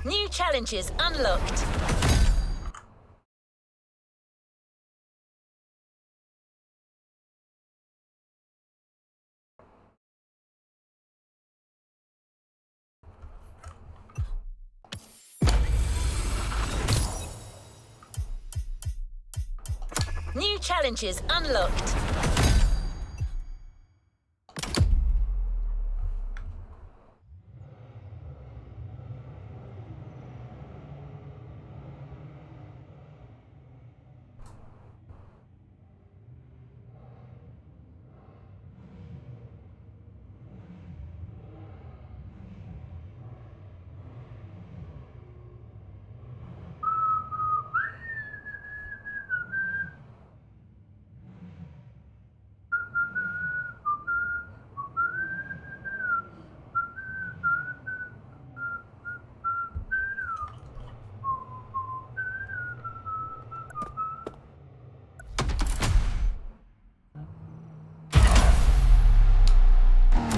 New challenges unlocked. New challenges unlocked.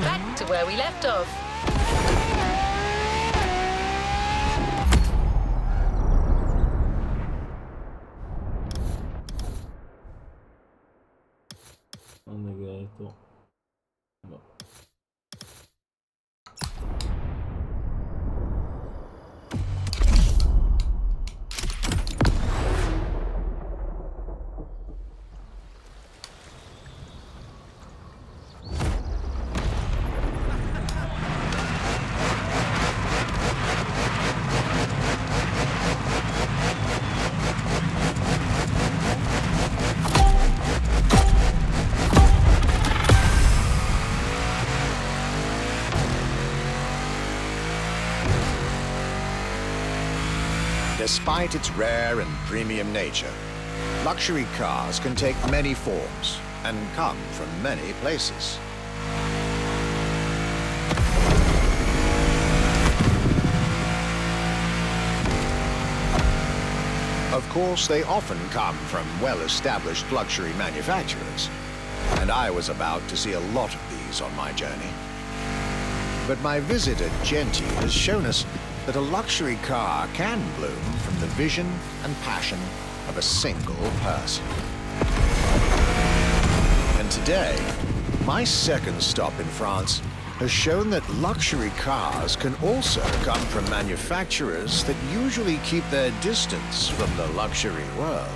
Back to where we left off. ¿Dónde queda esto? No. Despite its rare and premium nature, luxury cars can take many forms and come from many places. Of course, they often come from well-established luxury manufacturers, and I was about to see a lot of these on my journey. But my visit at Genti has shown us that a luxury car can bloom from the vision and passion of a single person. And today, my second stop in France has shown that luxury cars can also come from manufacturers that usually keep their distance from the luxury world.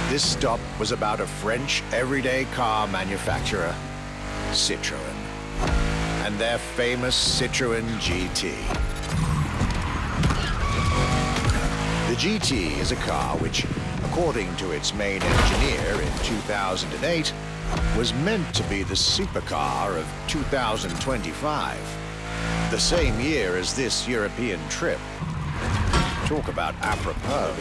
This stop was about a French everyday car manufacturer, Citroën, and their famous Citroën GT. The GT is a car which, according to its main engineer in 2008, was meant to be the supercar of 2025, the same year as this European trip. Talk about apropos.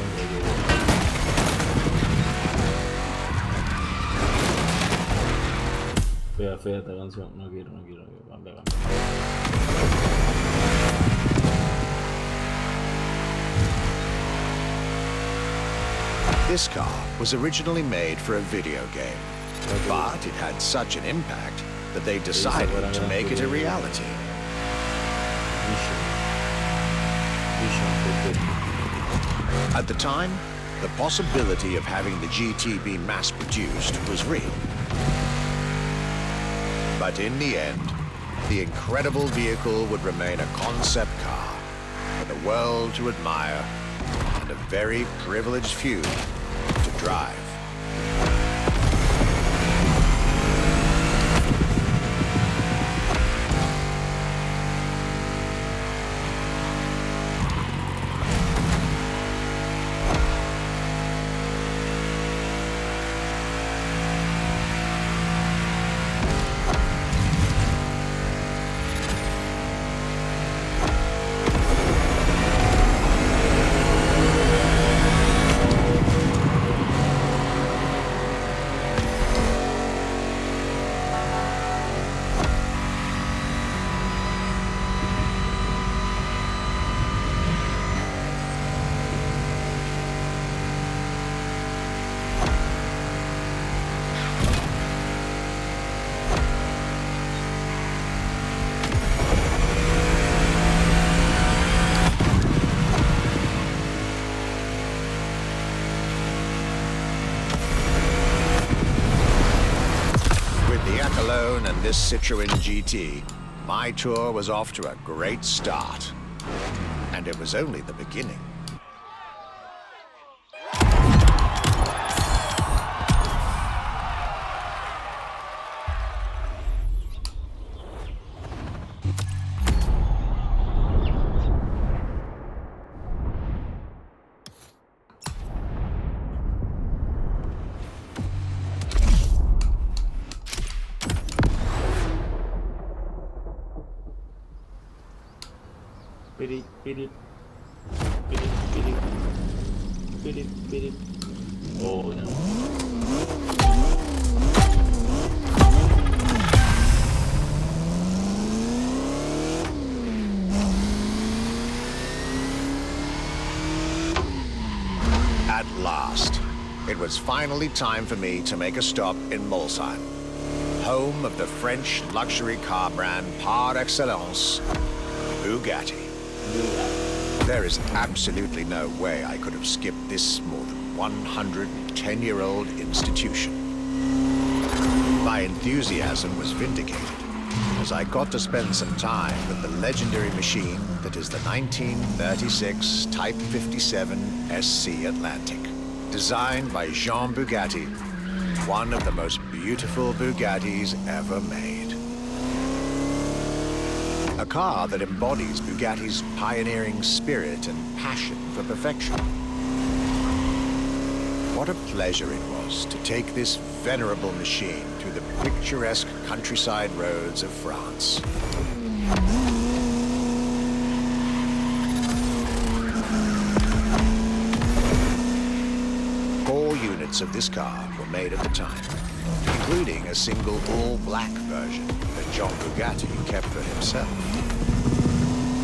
Fea, fea esta canción. No quiero. Cambia. This car was originally made for a video game, but it had such an impact that they decided to make it a reality. At the time, the possibility of having the GT be mass-produced was real. But in the end, the incredible vehicle would remain a concept car for the world to admire and a very privileged few to drive. this Citroën GT, my tour was off to a great start. And it was only the beginning. Beep, beep, beep, beep, beep, beep. Oh no. At last, it was finally time for me to make a stop in Molsheim, home of the French luxury car brand par excellence, Bugatti. There is absolutely no way I could have skipped this more than 110-year-old institution. My enthusiasm was vindicated as I got to spend some time with the legendary machine that is the 1936 Type 57 SC Atlantic, designed by Jean Bugatti, one of the most beautiful Bugattis ever made. A car that embodies Bugatti's pioneering spirit and passion for perfection. What a pleasure it was to take this venerable machine through the picturesque countryside roads of France. All units of this car were made at the time, including a single all-black version that Jean Bugatti kept for himself.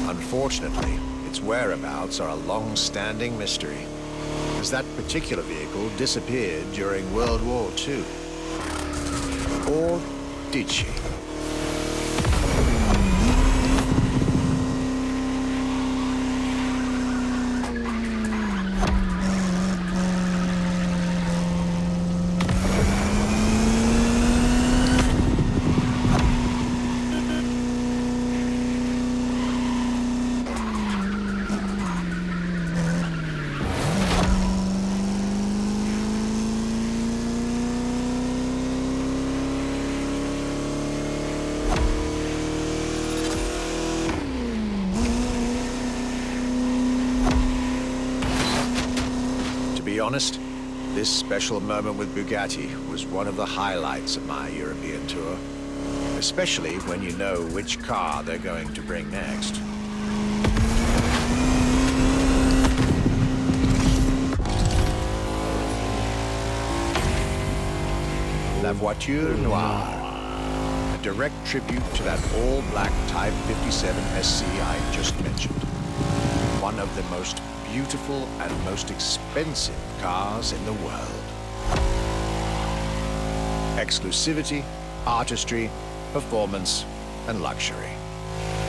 Unfortunately, its whereabouts are a long-standing mystery, as that particular vehicle disappeared during World War II. Or did she? To be honest, this special moment with Bugatti was one of the highlights of my European tour, especially when you know which car they're going to bring next. La Voiture Noire, a direct tribute to that all-black Type 57 SC I just mentioned. One of the most beautiful and most expensive cars in the world. Exclusivity, artistry, performance, and luxury.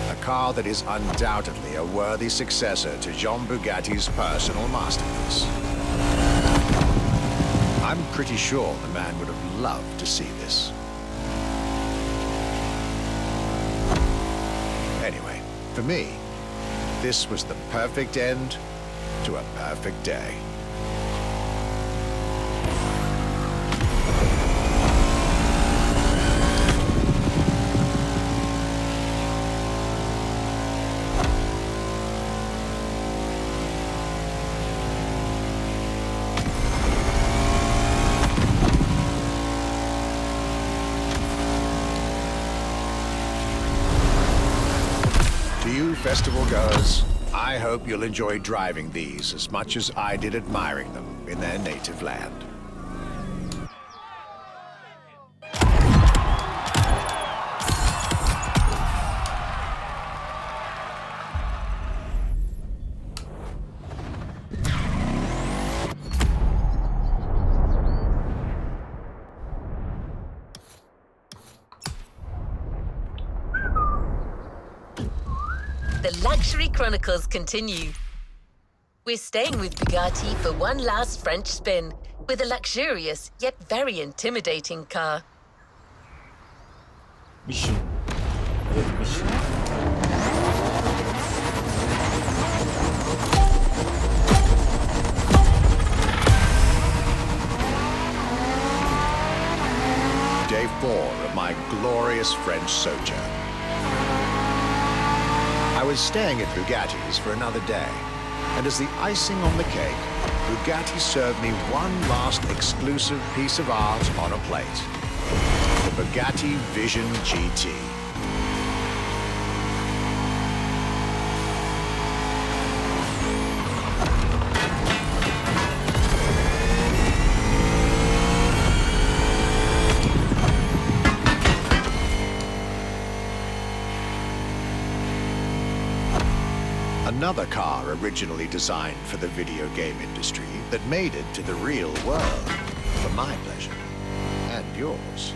A car that is undoubtedly a worthy successor to Jean Bugatti's personal masterpiece. I'm pretty sure the man would have loved to see this. Anyway, for me, this was the perfect end to a perfect day. To you festival goers, I hope you'll enjoy driving these as much as I did admiring them in their native land. The Luxury Chronicles continue. We're staying with Bugatti for one last French spin with a luxurious yet very intimidating car. 미션. 미션. Day 4 of my glorious French sojourn. I was staying at Bugatti's for another day, and as the icing on the cake, Bugatti served me one last exclusive piece of art on a plate. The Bugatti Vision GT. Another car originally designed for the video game industry that made it to the real world for my pleasure and yours.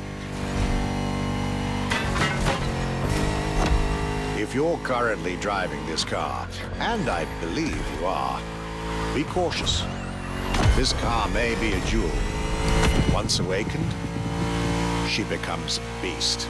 If you're currently driving this car, and I believe you are, be cautious. This car may be a jewel. Once awakened, she becomes a beast.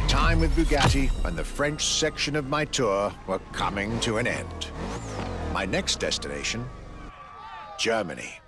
Time with Bugatti and the French section of my tour were coming to an end. My next destination, Germany.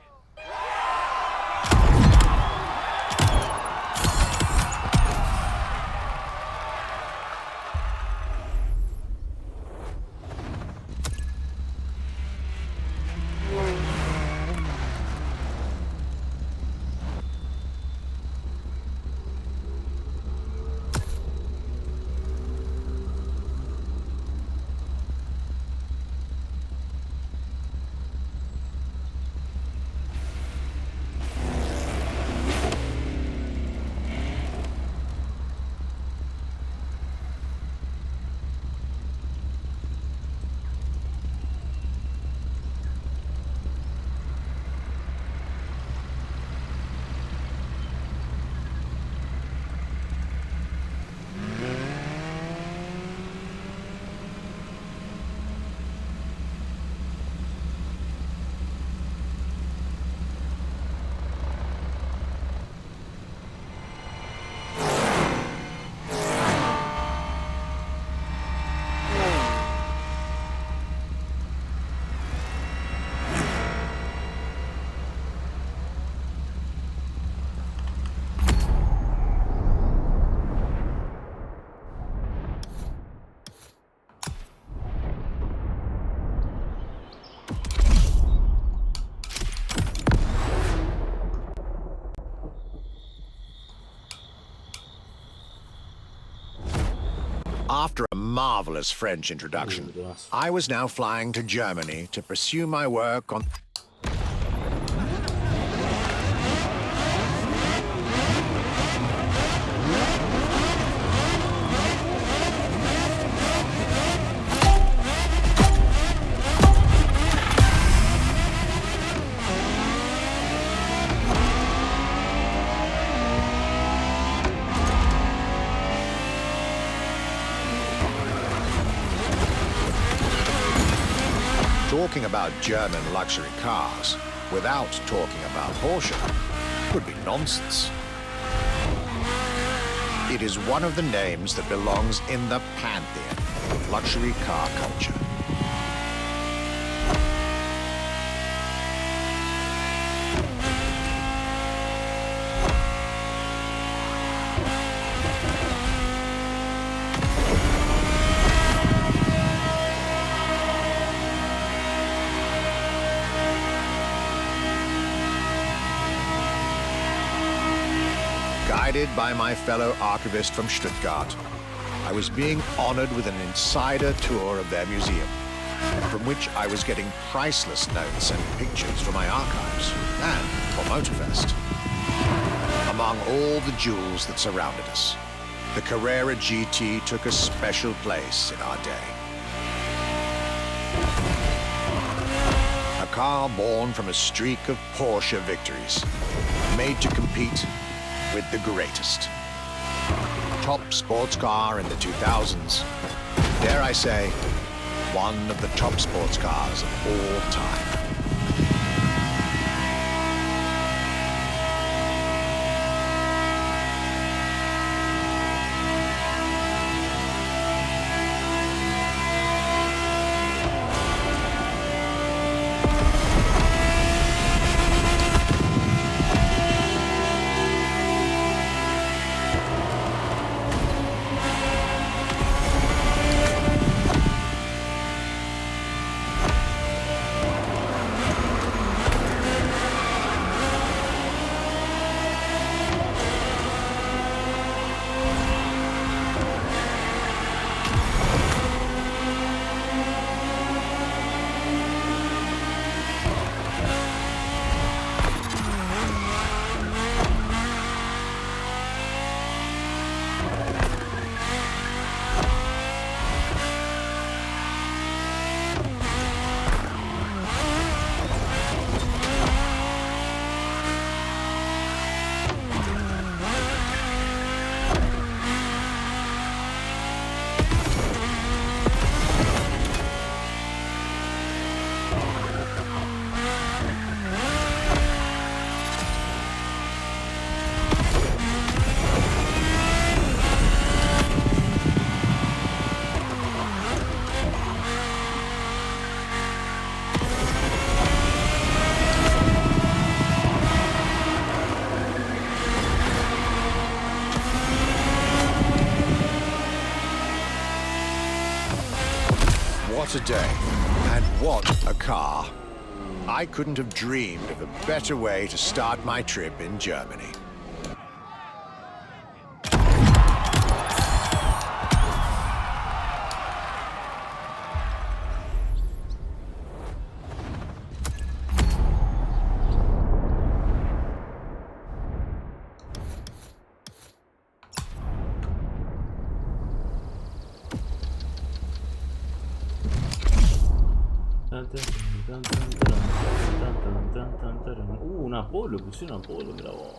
After a marvelous French introduction, I was now flying to Germany to pursue my work on... Talking about German luxury cars without talking about Porsche would be nonsense. It is one of the names that belongs in the pantheon of luxury car culture. Guided by my fellow archivist from Stuttgart, I was being honored with an insider tour of their museum, from which I was getting priceless notes and pictures for my archives and for Motorfest. Among all the jewels that surrounded us, the Carrera GT took a special place in our day. A car born from a streak of Porsche victories, made to compete with the greatest. Top sports car in the 2000s. Dare I say, one of the top sports cars of all time. What a day, and what a car. I couldn't have dreamed of a better way to start my trip in Germany. Una Polo, puse una Polo, mira vos.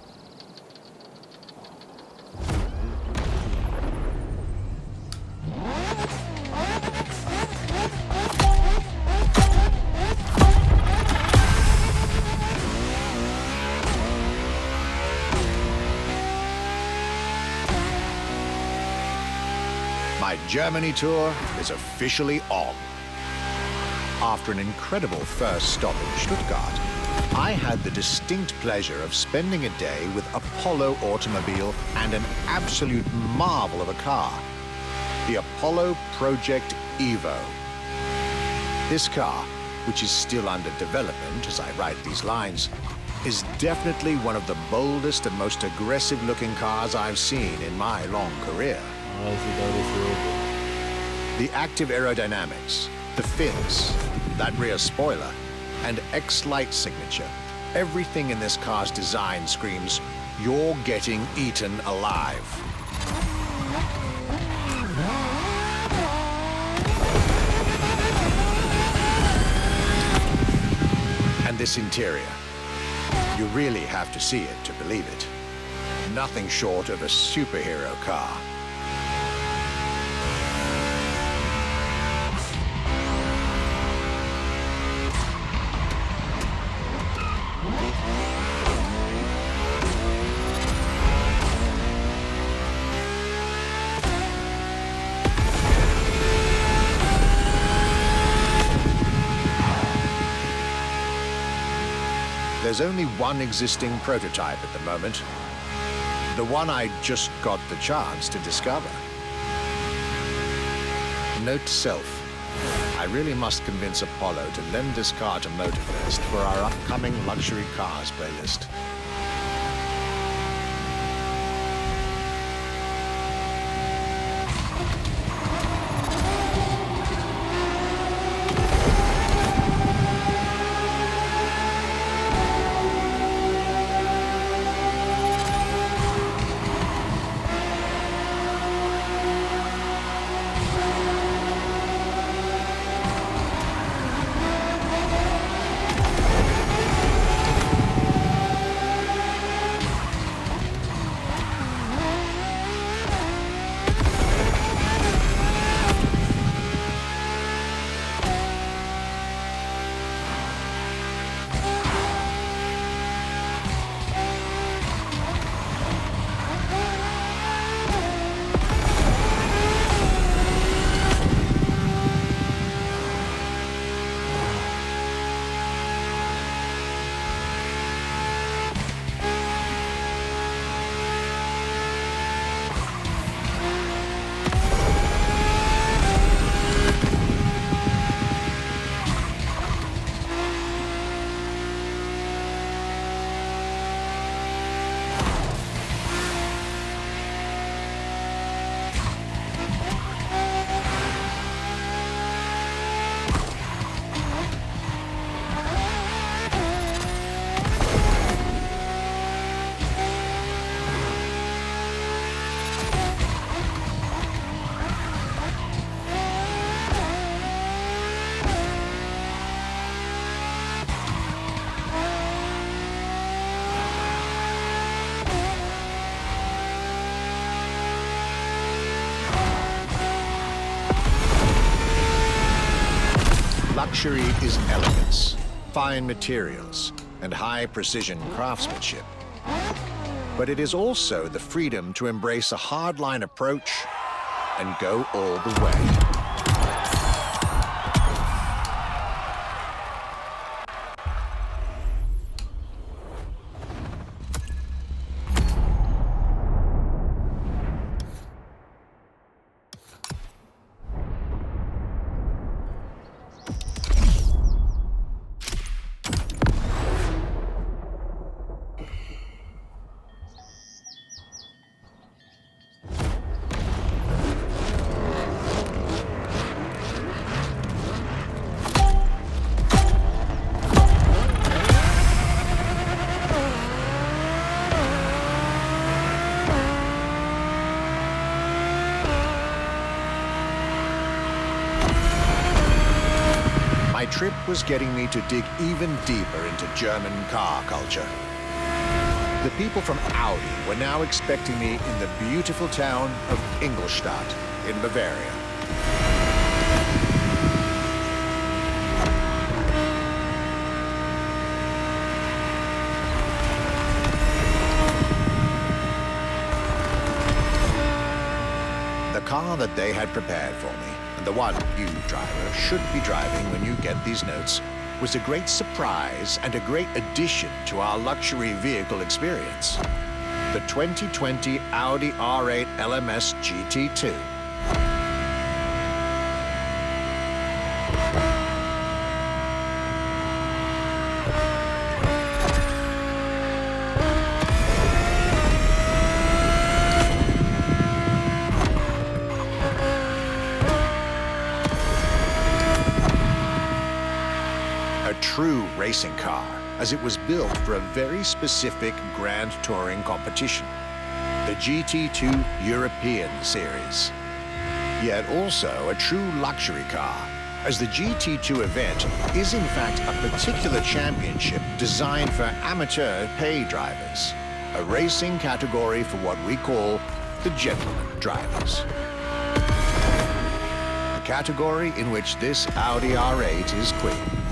My Germany tour is officially on. After an incredible first stop in Stuttgart, I had the distinct pleasure of spending a day with Apollo Automobile and an absolute marvel of a car, the Apollo Project Evo. This car, which is still under development as I write these lines, is definitely one of the boldest and most aggressive-looking cars I've seen in my long career. Ah, sí, tal vez sí. The active aerodynamics, the fins, that rear spoiler, and X-Light signature. Everything in this car's design screams, you're getting eaten alive. And this interior, you really have to see it to believe it. Nothing short of a superhero car. There's only one existing prototype at the moment. The one I just got the chance to discover. Note to self, I really must convince Apollo to lend this car to Motorfest for our upcoming luxury cars playlist. Luxury is elegance, fine materials, and high-precision craftsmanship. But it is also the freedom to embrace a hardline approach and go all the way. My trip was getting me to dig even deeper into German car culture. The people from Audi were now expecting me in the beautiful town of Ingolstadt in Bavaria. The car that they had prepared for me, and the one you, driver, should be driving when you get these notes, was a great surprise and a great addition to our luxury vehicle experience. The 2020 Audi R8 LMS GT2. true racing car, as it was built for a very specific Grand Touring competition, the GT2 European Series. Yet also a true luxury car, as the GT2 event is in fact a particular championship designed for amateur pay drivers, a racing category for what we call the gentleman drivers. A category in which this Audi R8 is queen.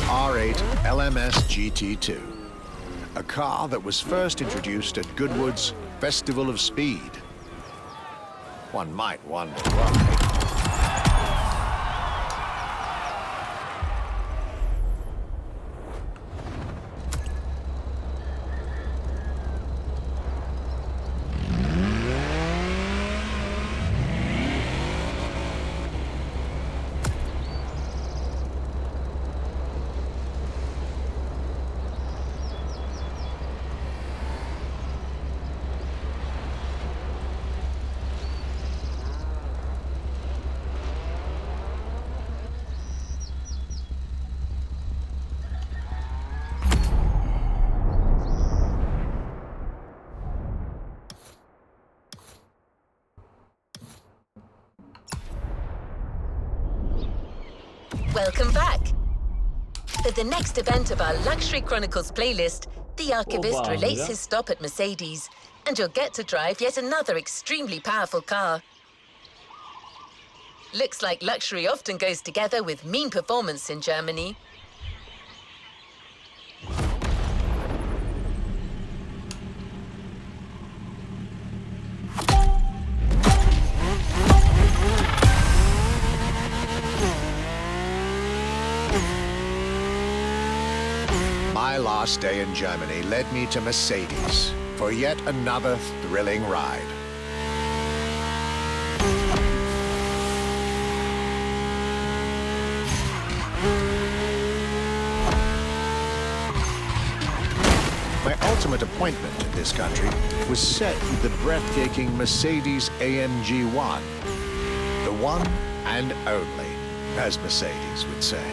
R8 LMS GT2, a car that was first introduced at Goodwood's Festival of Speed. One might wonder why. Welcome back! For the next event of our Luxury Chronicles playlist, the archivist relates his stop at Mercedes, and you'll get to drive yet another extremely powerful car. Looks like luxury often goes together with mean performance in Germany. My last day in Germany led me to Mercedes for yet another thrilling ride. My ultimate appointment in this country was set with the breathtaking Mercedes AMG 1. The one and only, as Mercedes would say.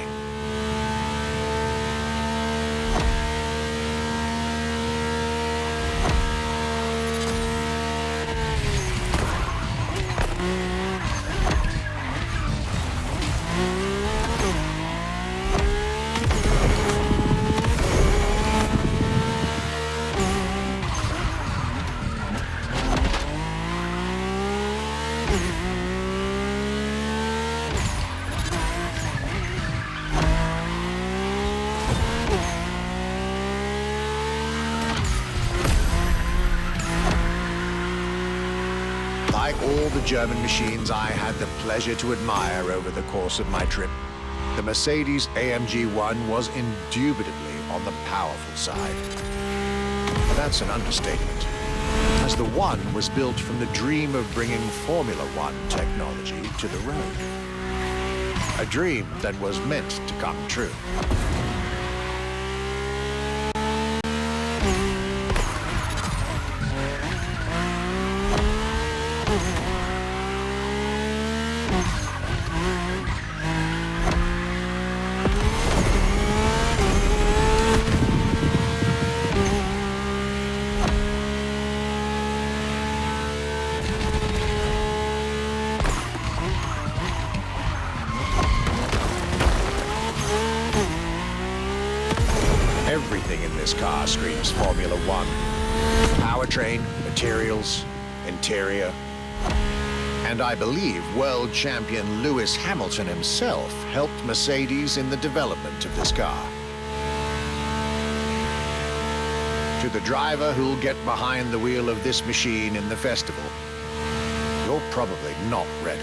all the German machines I had the pleasure to admire over the course of my trip, the Mercedes-AMG 1 was indubitably on the powerful side. That's an understatement, as the One was built from the dream of bringing Formula One technology to the road. A dream that was meant to come true. Everything in this car screams Formula One. Powertrain, materials, interior. And I believe world champion Lewis Hamilton himself helped Mercedes in the development of this car. To the driver who'll get behind the wheel of this machine in the festival, you're probably not ready.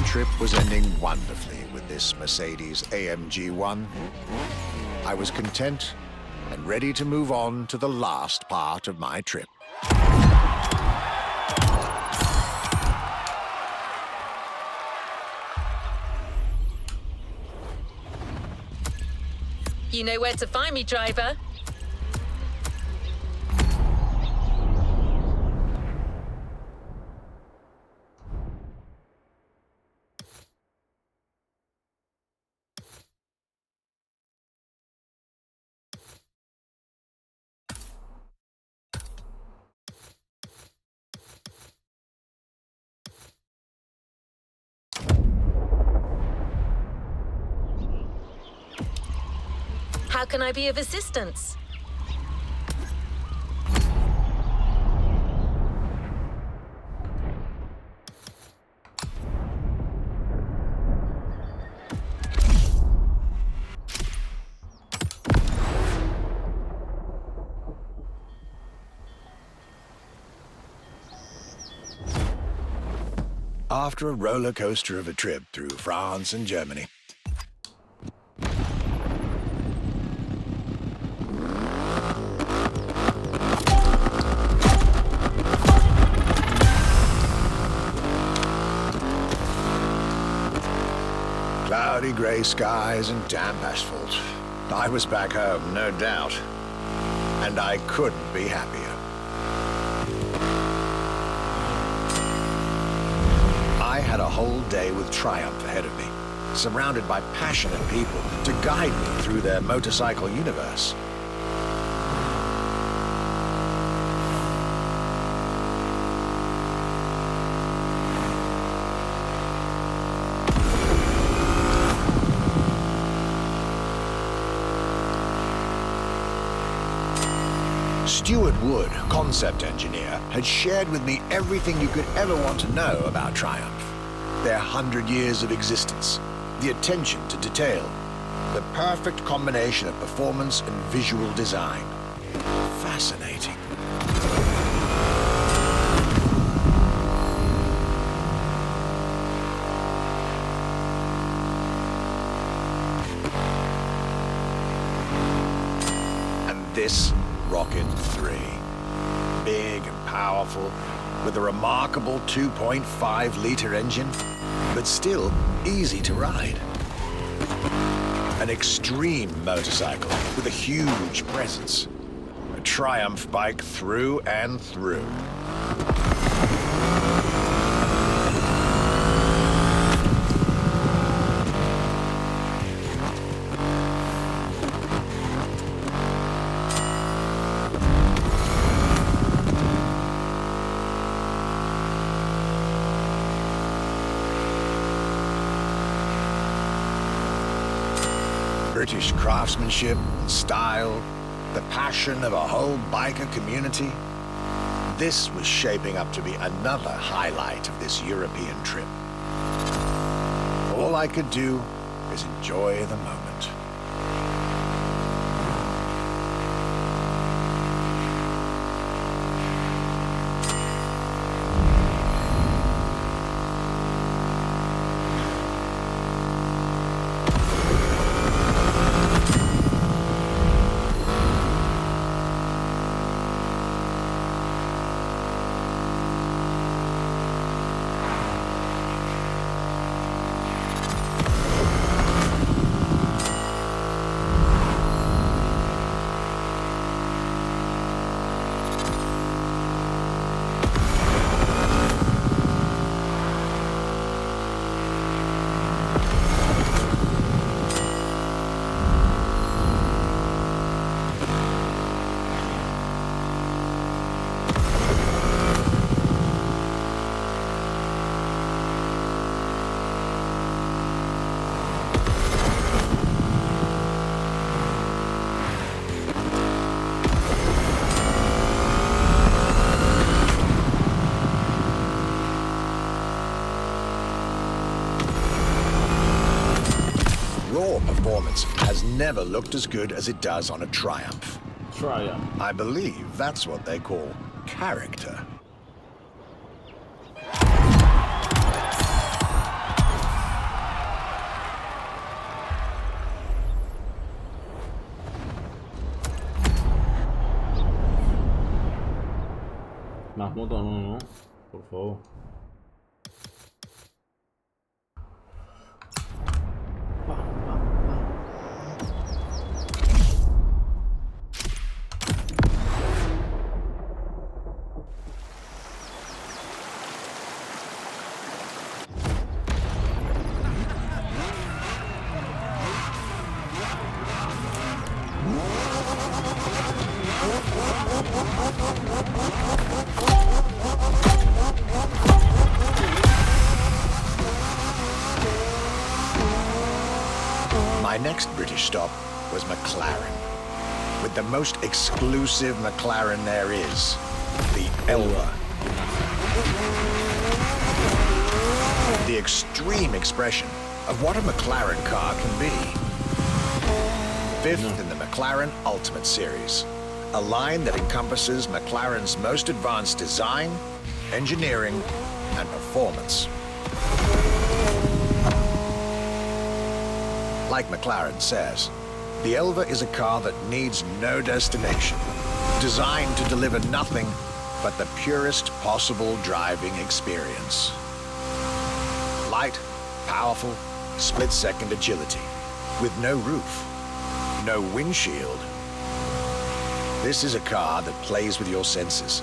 Trip was ending wonderfully with this Mercedes-AMG 1. I was content and ready to move on to the last part of my trip. You know where to find me, driver. How can I be of assistance? After a roller coaster of a trip through France and Germany, cloudy grey skies and damp asphalt. I was back home, no doubt. And I couldn't be happier. I had a whole day with triumph ahead of me, surrounded by passionate people to guide me through their motorcycle universe. Stuart Wood, concept engineer, had shared with me everything you could ever want to know about Triumph. Their 100 years of existence, the attention to detail, the perfect combination of performance and visual design. Fascinating. And this Rocket 3. Big and powerful, with a remarkable 2.5-liter engine, but still easy to ride. An extreme motorcycle with a huge presence. A Triumph bike through and through. British craftsmanship and style, the passion of a whole biker community. This was shaping up to be another highlight of this European trip. All I could do is enjoy the moment. Raw performance has never looked as good as it does on a Triumph. Triumph. I believe that's what they call character. Más moto no, por favor. My next British stop was McLaren, with the most exclusive McLaren there is, the Elva. The extreme expression of what a McLaren car can be. Fifth in the McLaren Ultimate Series, a line that encompasses McLaren's most advanced design, engineering, and performance. Like McLaren says, the Elva is a car that needs no destination, designed to deliver nothing but the purest possible driving experience. Light, powerful, split-second agility, with no roof, no windshield. This is a car that plays with your senses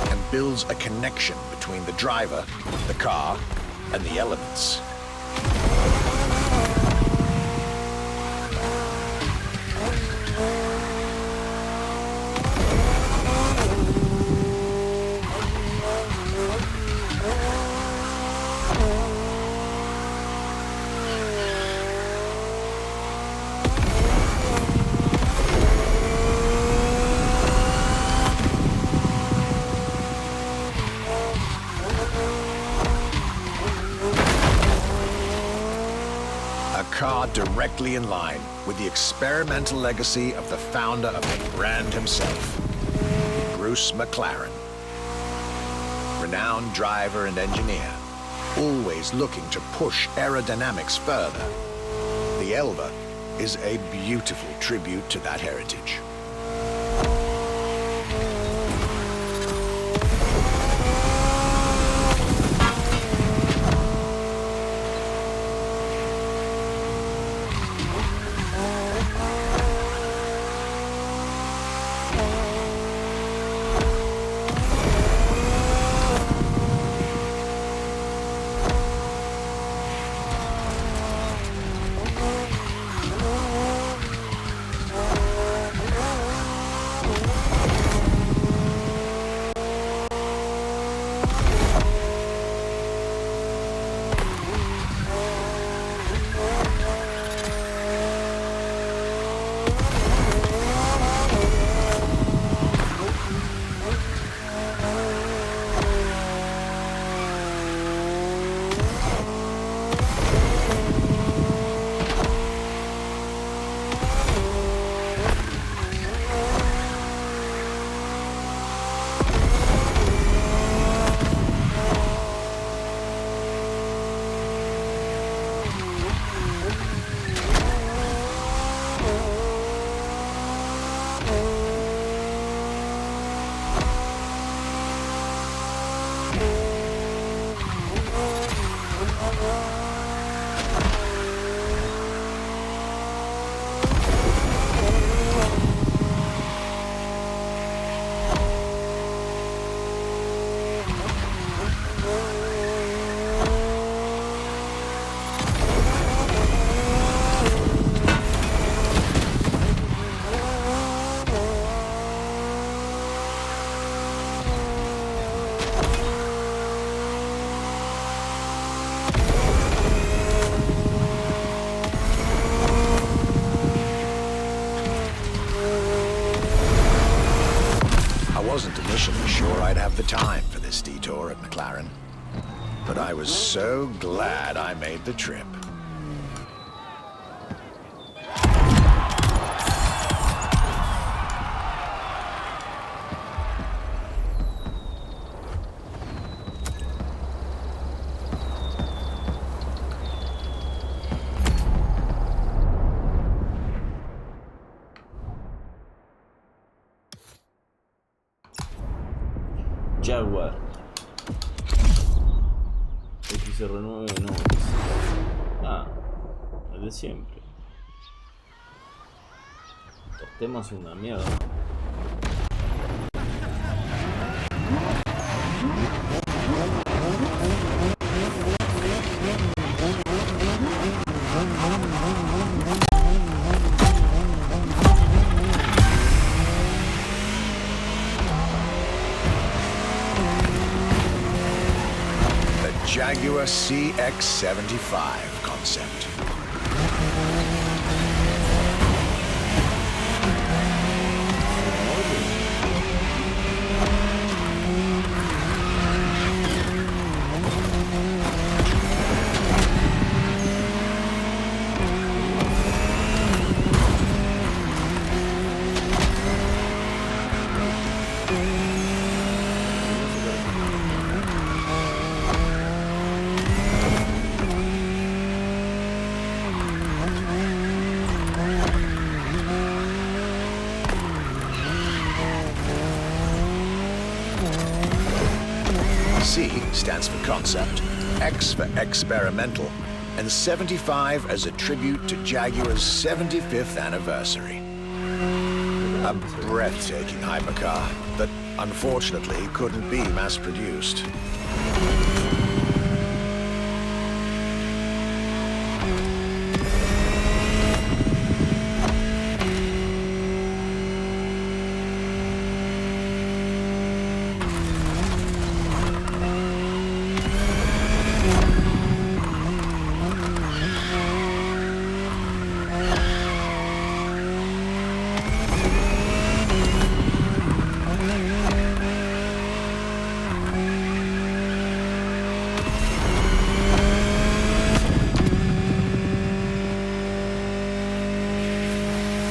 and builds a connection between the driver, the car, and the elements. Car directly in line with the experimental legacy of the founder of the brand himself, Bruce McLaren. Renowned driver and engineer, always looking to push aerodynamics further. The Elva is a beautiful tribute to that heritage. the time for this detour at McLaren, but I was so glad I made the trip. Jaguar XR9 no. Ah, el de siempre. Los temas son una mierda. Jaguar CX-75 concept. C stands for concept, X for experimental, and 75 as a tribute to Jaguar's 75th anniversary. A breathtaking hypercar that unfortunately couldn't be mass-produced.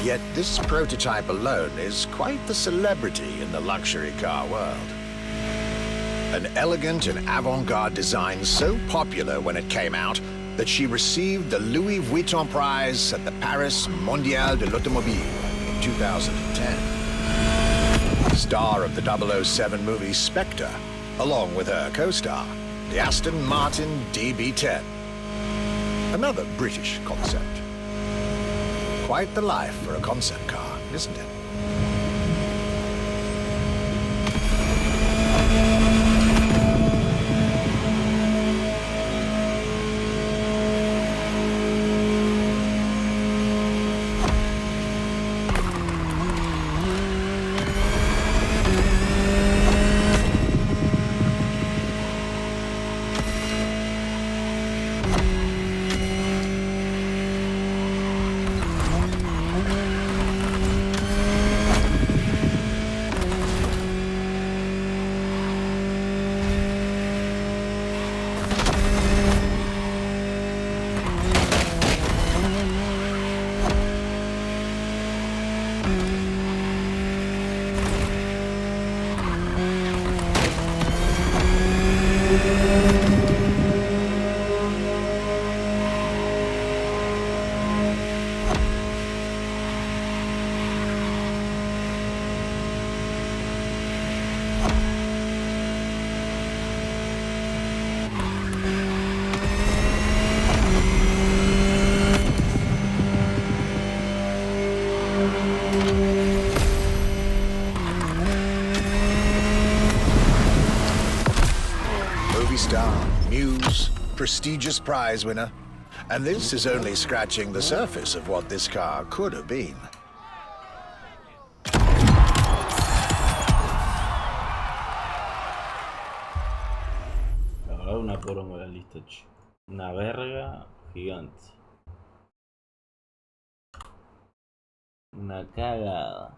Yet this prototype alone is quite the celebrity in the luxury car world. An elegant and avant-garde design so popular when it came out that she received the Louis Vuitton prize at the Paris Mondial de l'Automobile in 2010. Star of the 007 movie Spectre, along with her co-star, the Aston Martin DB10. Another British concept. Quite the life for a concept car, isn't it? Star, Muse, prestigious prize winner. And this is only scratching the surface of what this car could have been. Ahora una poronga la lista, una verga gigante. Una cagada.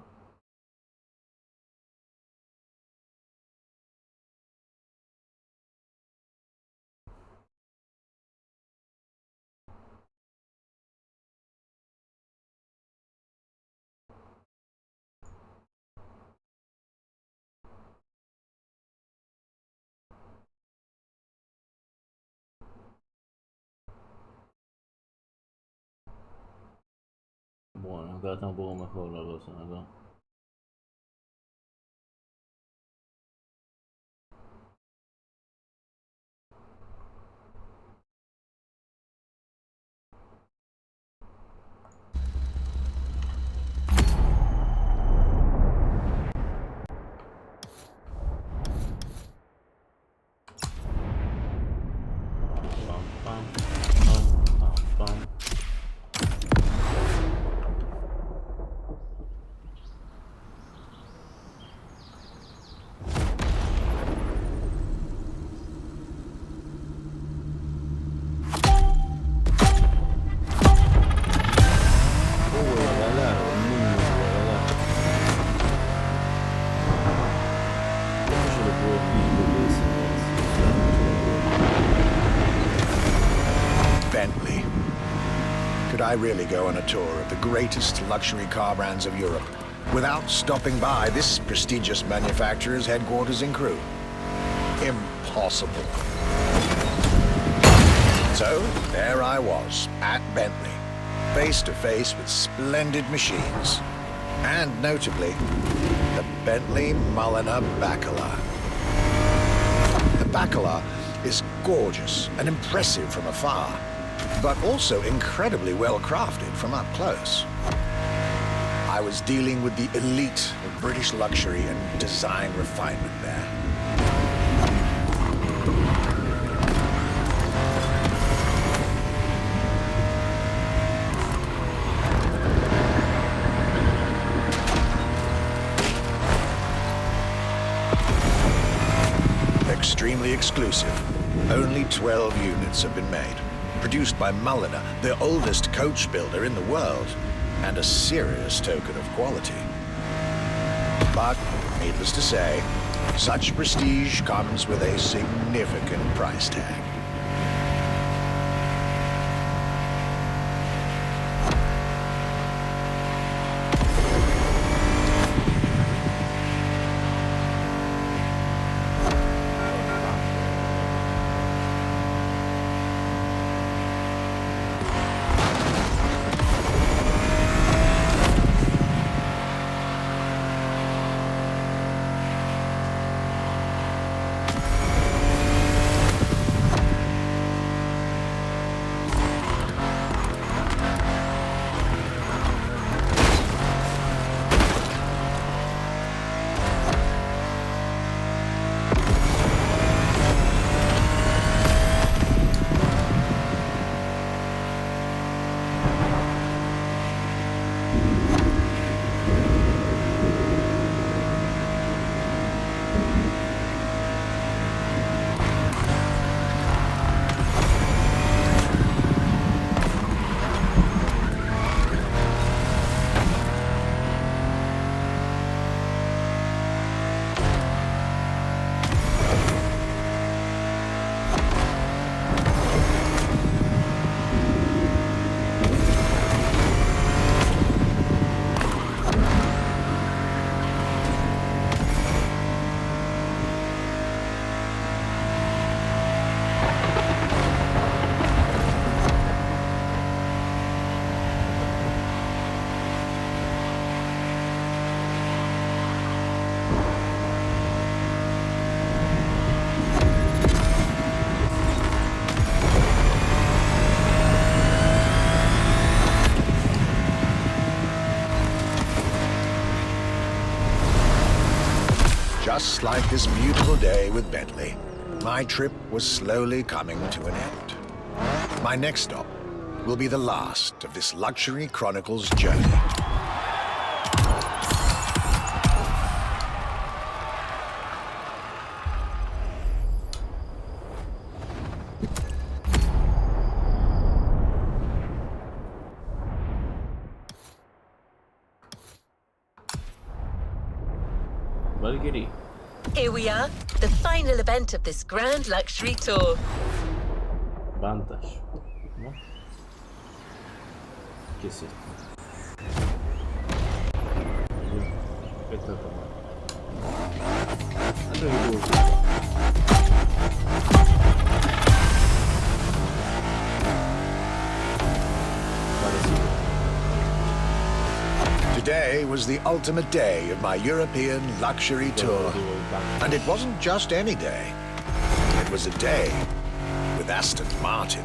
Bueno, acá está un poco mejor la cosa, ¿no? Bentley. Could I really go on a tour of the greatest luxury car brands of Europe without stopping by this prestigious manufacturer's headquarters in Crew? Impossible. So, there I was, at Bentley, face to face with splendid machines. And notably, the Bentley Mulliner Bacala. The Bacala is gorgeous and impressive from afar, but also incredibly well crafted from up close. I was dealing with the elite of British luxury and design refinement there. Extremely exclusive. Only 12 units have been made. Produced by Mulliner, the oldest coach builder in the world, and a serious token of quality. But, needless to say, such prestige comes with a significant price tag. Just like this beautiful day with Bentley, my trip was slowly coming to an end. My next stop will be the last of this Luxury Chronicles journey. Valkyrie. Here we are, the final event of this grand luxury tour. Vantage. ¿No? ¿Qué es esto? ¿Qué está tomando? Parecido. Today was the ultimate day of my European luxury tour. And it wasn't just any day. It was a day with Aston Martin.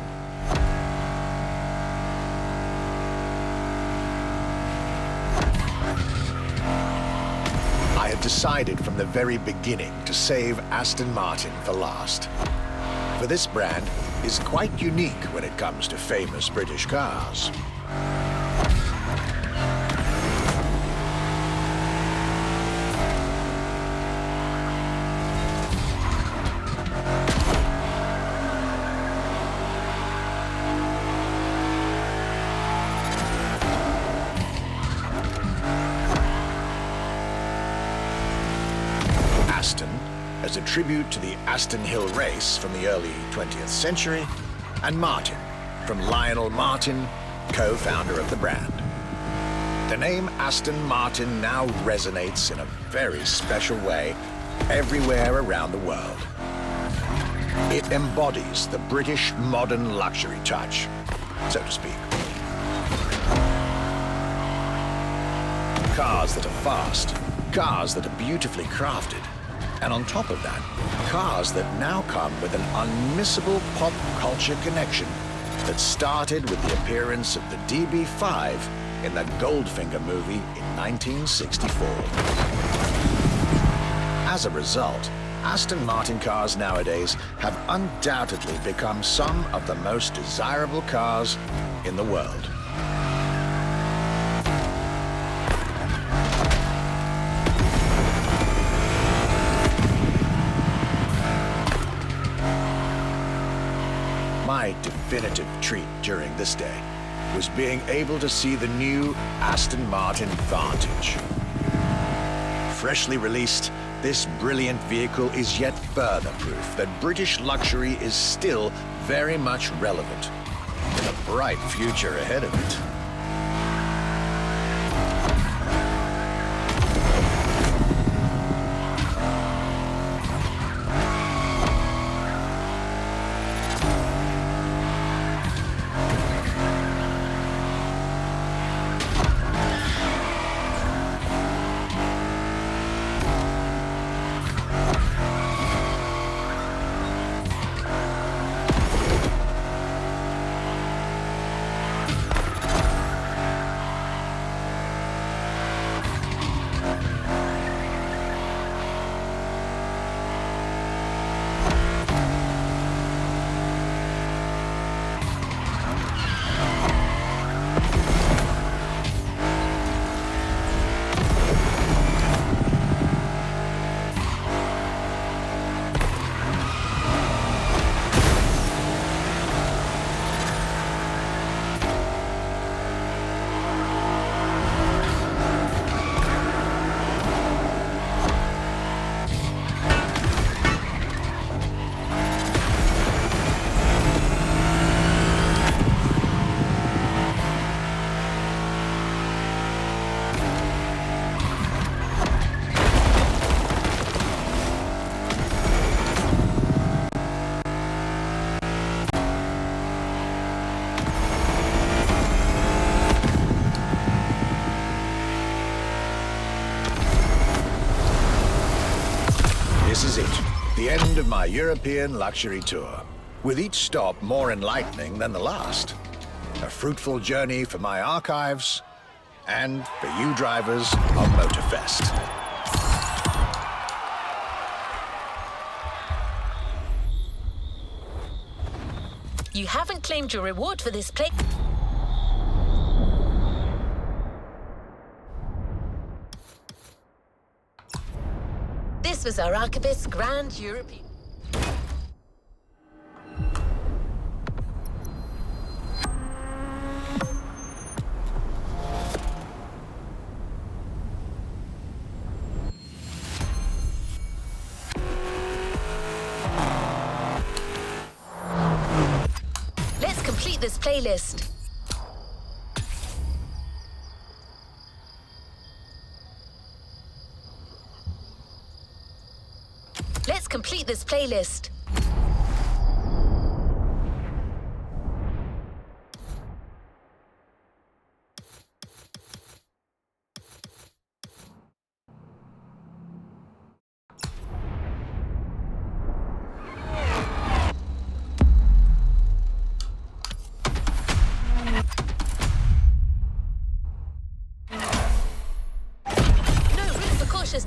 I had decided from the very beginning to save Aston Martin for last. For this brand is quite unique when it comes to famous British cars. Aston, as a tribute to the Aston Hill race from the early 20th century, and Martin, from Lionel Martin, co-founder of the brand. The name Aston Martin now resonates in a very special way everywhere around the world. It embodies the British modern luxury touch, so to speak. Cars that are fast, cars that are beautifully crafted, and on top of that, cars that now come with an unmissable pop culture connection that started with the appearance of the DB5 in the Goldfinger movie in 1964. As a result, Aston Martin cars nowadays have undoubtedly become some of the most desirable cars in the world. My definitive treat during this day was being able to see the new Aston Martin Vantage. Freshly released, this brilliant vehicle is yet further proof that British luxury is still very much relevant, with a bright future ahead of it. This is it, the end of my European luxury tour, with each stop more enlightening than the last. A fruitful journey for my archives and for you drivers of Motorfest. You haven't claimed your reward for this play. This was our Archibald's Grand European. Let's complete this playlist. Let's complete this playlist.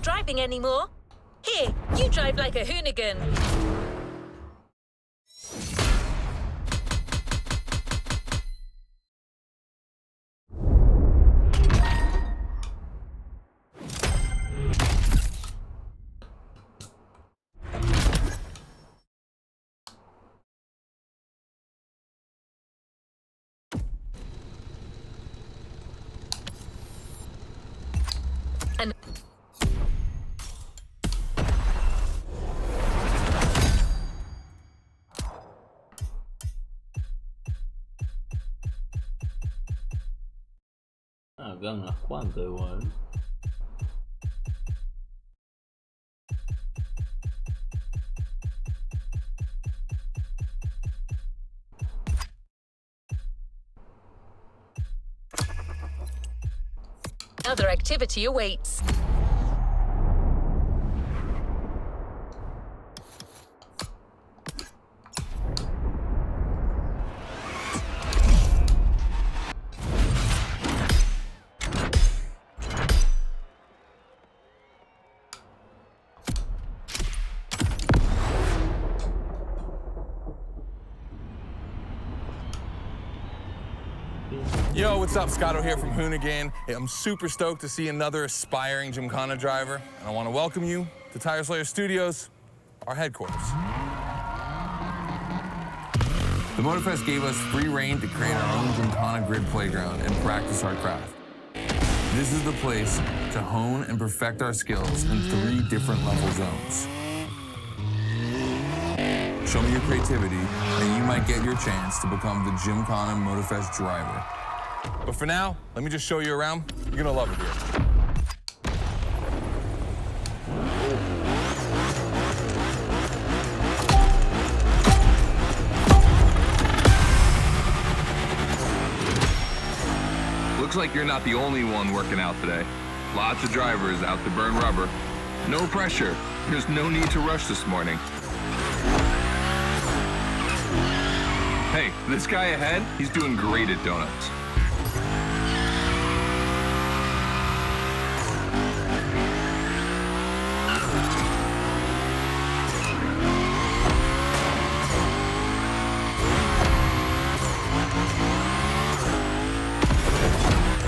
driving anymore. Here, you drive like a hoonigan. And Acá unas cuantas igual. other activity awaits. Yo, what's up? Scotto here from Hoonigan. Hey, I'm super stoked to see another aspiring Gymkhana driver, and I want to welcome you to Tire Slayer Studios, our headquarters. The Motorfest gave us free reign to create our own Gymkhana grid playground and practice our craft. This is the place to hone and perfect our skills in 3 different level zones. Show me your creativity, and you might get your chance to become the Gymkhana Motorfest driver. But for now, let me just show you around. You're gonna love it here. Looks like you're not the only one working out today. Lots of drivers out to burn rubber. No pressure. There's no need to rush this morning. Hey, this guy ahead, he's doing great at donuts.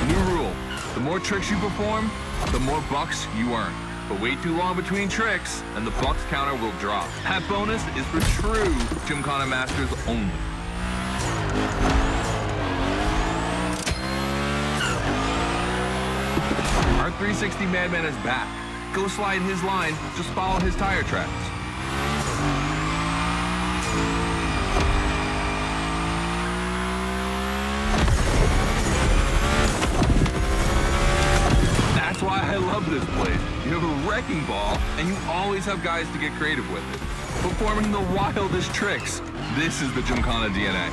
New rule, the more tricks you perform, the more bucks you earn. But wait too long between tricks, and the bucks counter will drop. That bonus is for true Gymkhana masters only. Our 360 Madman is back. Go slide his line, just follow his tire tracks. That's why I love this place. You have a wrecking ball, and you always have guys to get creative with it. Performing the wildest tricks. This is the Gymkhana DNA.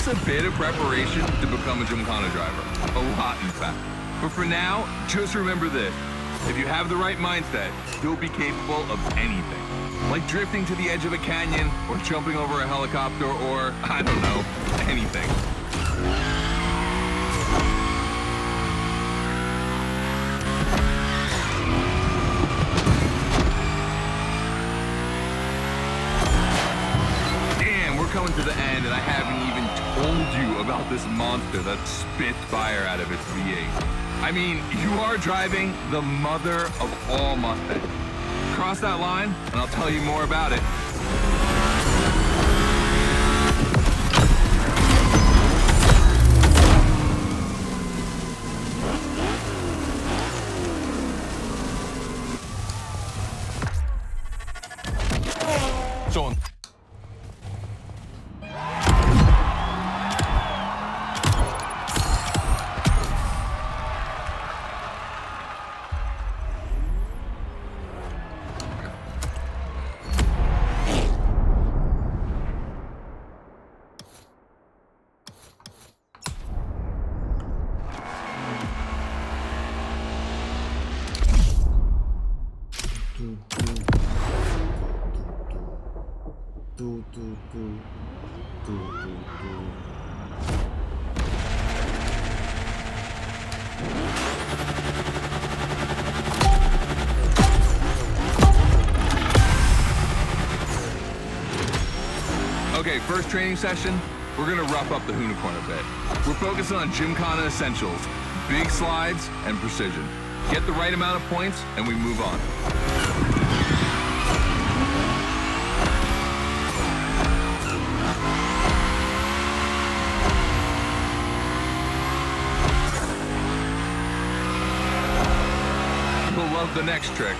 A bit of preparation to become a Gymkhana driver. A lot, in fact. But for now, just remember this. If you have the right mindset, you'll be capable of anything. Like drifting to the edge of a canyon, or jumping over a helicopter, or, I don't know, anything. Damn, we're coming to the end, and I haven't even told you about this monster that spits fire out of its V8. I mean, you are driving the mother of all Mustangs. Cross that line, and I'll tell you more about it. So, Okay, first training session, we're gonna rough up the unicorn a bit. We're focusing on Gymkhana essentials, big slides, and precision. Get the right amount of points, and we move on. You'll love the next trick.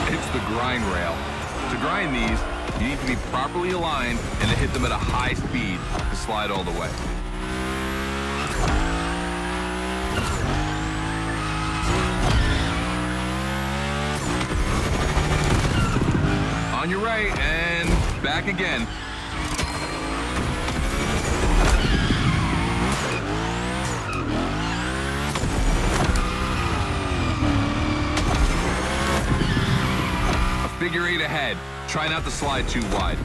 It's the grind rail. To grind these, you need to be properly aligned and to hit them at a high speed to slide all the way. On your right and back again. A figure eight ahead. Try not to slide too wide.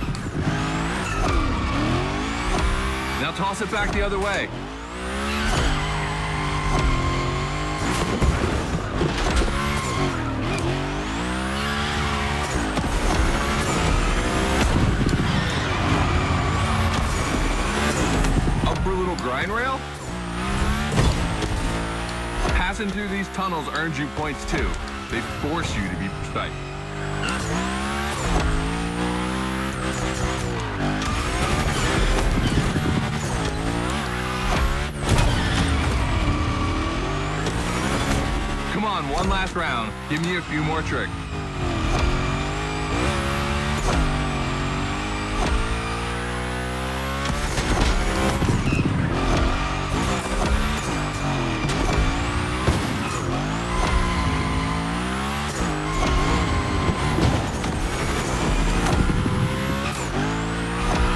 Now toss it back the other way. Upper little grind rail? Passing through these tunnels earns you points too. They force you to be precise. Come on, one last round. Give me a few more tricks.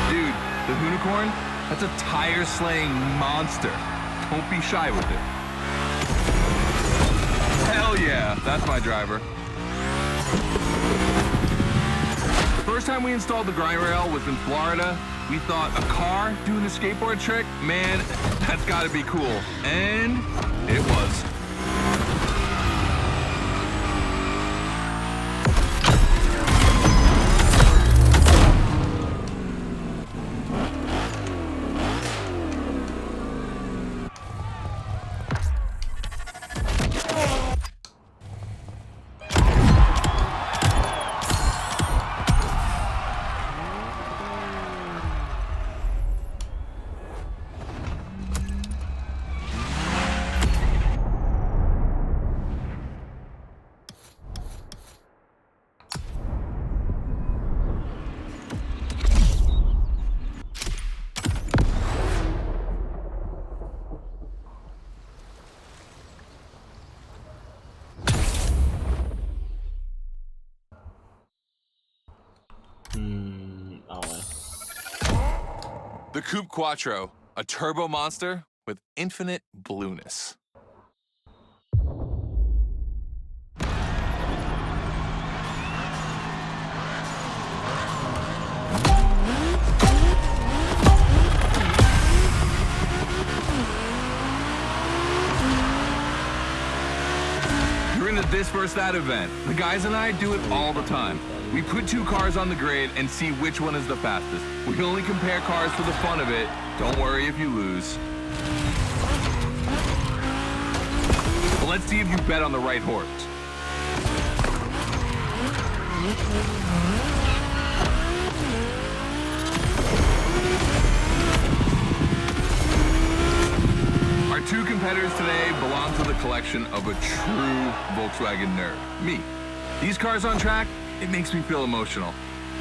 Dude, the unicorn, that's a tire-slaying monster. Don't be shy with it. Hell yeah, that's my driver. The first time we installed the grind rail was in Florida. We thought a car doing a skateboard trick? Man, that's gotta be cool. And it was. The Coupe Quattro, a turbo monster with infinite blueness. You're into this versus that event. The guys and I do it all the time. We put two cars on the grid and see which one is the fastest. We only compare cars for the fun of it. Don't worry if you lose. But let's see if you bet on the right horse. Our two competitors today belong to the collection of a true Volkswagen nerd, me. These cars on track, it makes me feel emotional.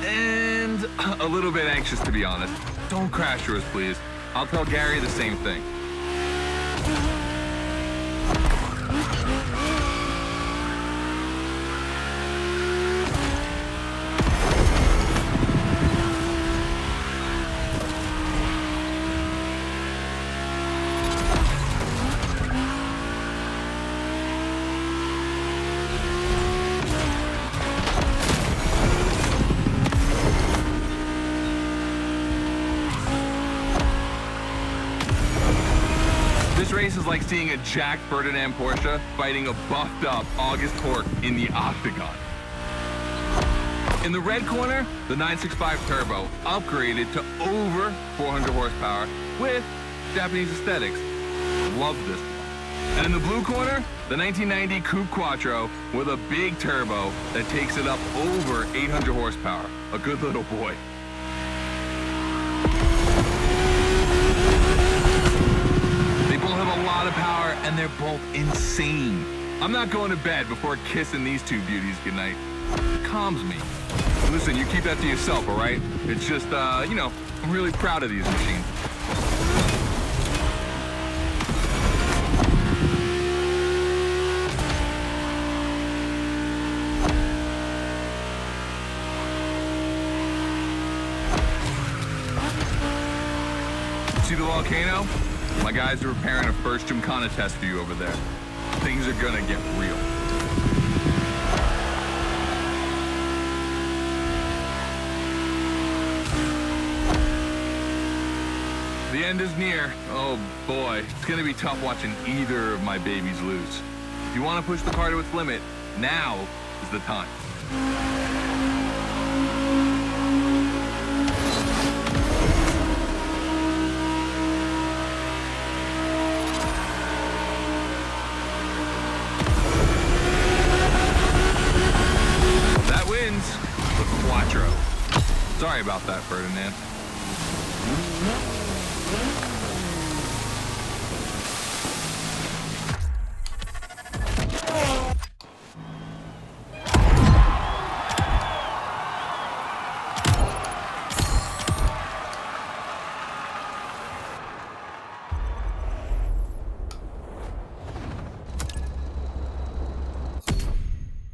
And a little bit anxious, to be honest. Don't crash yours, please. I'll tell Gary the same thing. This race is like seeing a Jack Ferdinand Porsche fighting a buffed up August Hork in the octagon. In the red corner, the 965 Turbo upgraded to over 400 horsepower with Japanese aesthetics. Love this one. And in the blue corner, the 1990 Coupe Quattro with a big turbo that takes it up over 800 horsepower. A good little boy. They both have a lot of power and they're both insane. I'm not going to bed before kissing these two beauties goodnight. It calms me. Listen, you keep that to yourself, all right? It's just, you know, I'm really proud of these machines. See the volcano? My guys are preparing a first Gymkhana test for you over there. Things are gonna get real. The end is near. Oh boy, it's gonna be tough watching either of my babies lose. If you wanna push the car to its limit, now is the time. That wins the Quattro. Sorry about that, Ferdinand.